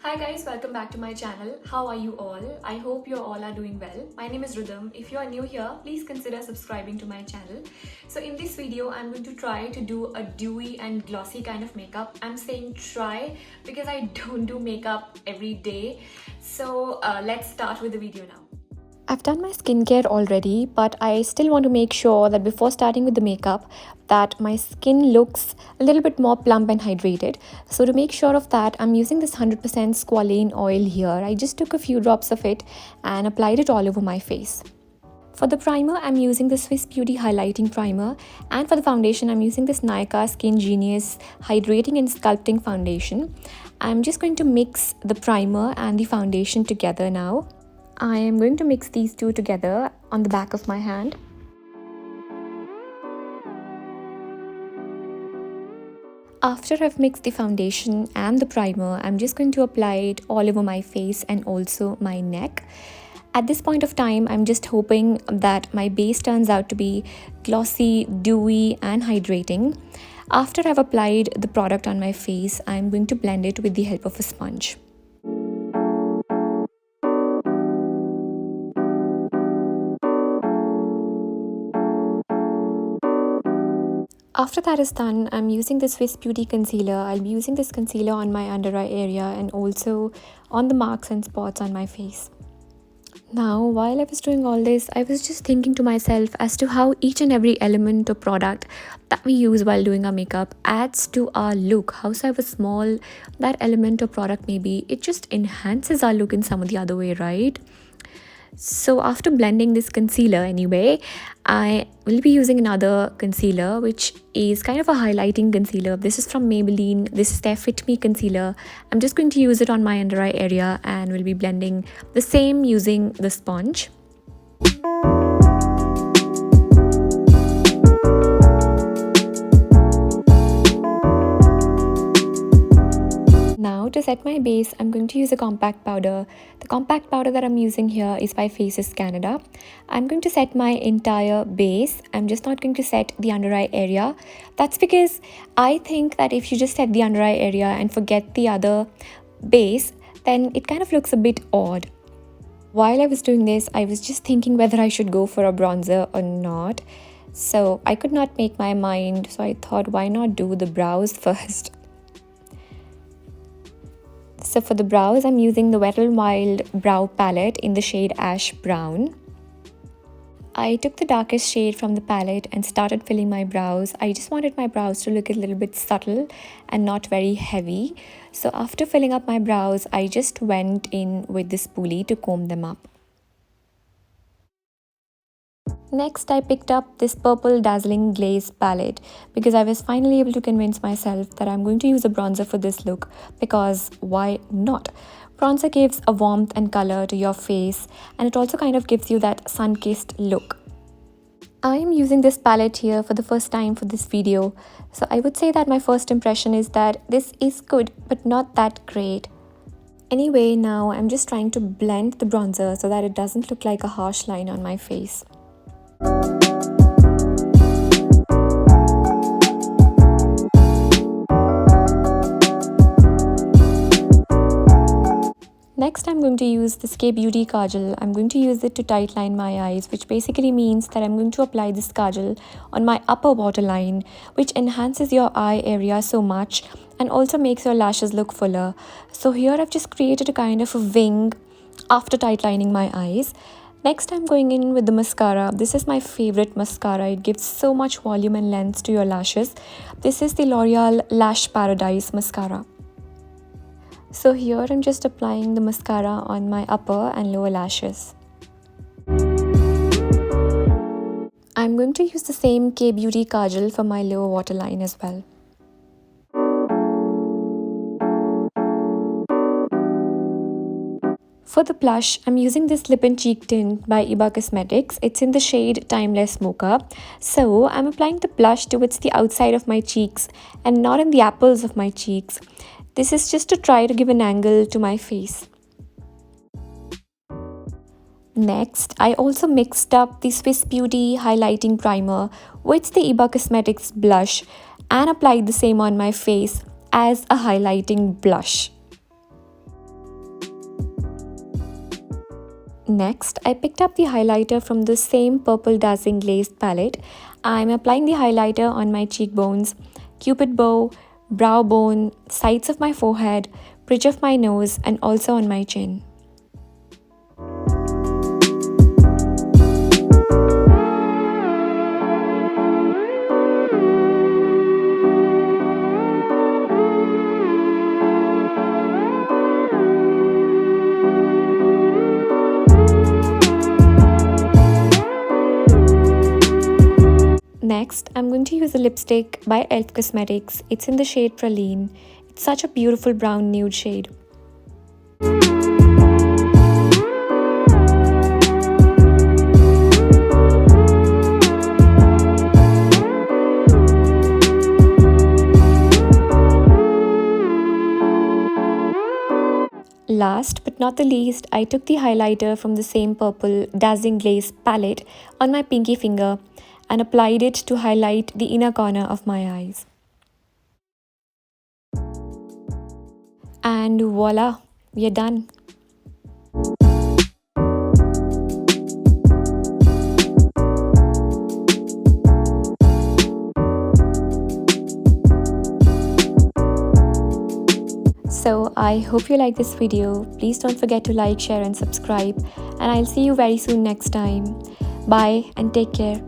Hi guys, welcome back to my channel. How are you all? I hope you all are doing well. My name is Rhythm. If you are new here, please consider subscribing to my channel. So in this video, I'm going to try to do a dewy and glossy kind of makeup. I'm saying try because I don't do makeup every day. So let's start with the video now. I've done my skincare already, but I still want to make sure that before starting with the makeup that my skin looks a little bit more plump and hydrated. So to make sure of that, I'm using this 100% squalane oil here. I just took a few drops of it and applied it all over my face. For the primer, I'm using the Swiss Beauty Highlighting Primer, and for the foundation, I'm using this Nykaa Skin Genius Hydrating and Sculpting Foundation. I'm just going to mix the primer and the foundation together now. I am going to mix these two together on the back of my hand. After I've mixed the foundation and the primer, I'm just going to apply it all over my face and also my neck. At this point of time, I'm just hoping that my base turns out to be glossy, dewy and hydrating. After I've applied the product on my face, I'm going to blend it with the help of a sponge. After that is done, I'm using the Swiss Beauty Concealer. I'll be using this concealer on my under eye area and also on the marks and spots on my face. Now, while I was doing all this, I was just thinking to myself as to how each and every element or product that we use while doing our makeup adds to our look. However small that element or product may be, it just enhances our look in some or the other way, right? So after blending this concealer anyway, I will be using another concealer which is kind of a highlighting concealer. This is from Maybelline. This is their Fit Me concealer. I'm just going to use it on my under eye area and will be blending the same using the sponge. Now to set my base, I'm going to use a compact powder. The compact powder that I'm using here is by Faces Canada. I'm going to set my entire base. I'm just not going to set the under eye area. That's because I think that if you just set the under eye area and forget the other base, then it kind of looks a bit odd. While I was doing this, I was just thinking whether I should go for a bronzer or not. So I could not make my mind, so I thought, why not do the brows first? So for the brows, I'm using the Wet n Wild brow palette in the shade Ash Brown. I took the darkest shade from the palette and started filling my brows. I just wanted my brows to look a little bit subtle and not very heavy. So after filling up my brows, I just went in with this spoolie to comb them up. Next, I picked up this Purplle Dazzling Glaze palette because I was finally able to convince myself that I'm going to use a bronzer for this look, because why not? Bronzer gives a warmth and color to your face, and it also kind of gives you that sun-kissed look. I am using this palette here for the first time for this video, so I would say that my first impression is that this is good but not that great. Anyway, now I'm just trying to blend the bronzer so that it doesn't look like a harsh line on my face. Next, I'm going to use this K-Beauty kajal. I'm going to use it to tightline my eyes, which basically means that I'm going to apply this kajal on my upper waterline, which enhances your eye area so much and also makes your lashes look fuller. So here I've just created a kind of a wing after tightlining my eyes. Next, I'm going in with the mascara. This is my favorite mascara. It gives so much volume and length to your lashes. This is the L'Oreal Lash Paradise mascara. So here I'm just applying the mascara on my upper and lower lashes. I'm going to use the same K-Beauty kajal for my lower waterline as well. For the blush, I'm using this lip and cheek tint by Iba Cosmetics. It's in the shade Timeless Mocha. So I'm applying the blush towards the outside of my cheeks and not in the apples of my cheeks. This is just to try to give an angle to my face. Next, I also mixed up the Swiss Beauty Highlighting Primer with the Iba Cosmetics blush and applied the same on my face as a highlighting blush. Next, I picked up the highlighter from the same Purplle Dazzling Glaze palette. I'm applying the highlighter on my cheekbones, cupid bow, brow bone, sides of my forehead, bridge of my nose, and also on my chin. Next, I'm going to use a lipstick by e.l.f. Cosmetics. It's in the shade Praline. It's such a beautiful brown nude shade. Last but not the least, I took the highlighter from the same Purplle Dazzling Glaze palette on my pinky finger and applied it to highlight the inner corner of my eyes. And voila, we are done. So I hope you like this video. Please don't forget to like, share and subscribe. And I'll see you very soon next time. Bye and take care.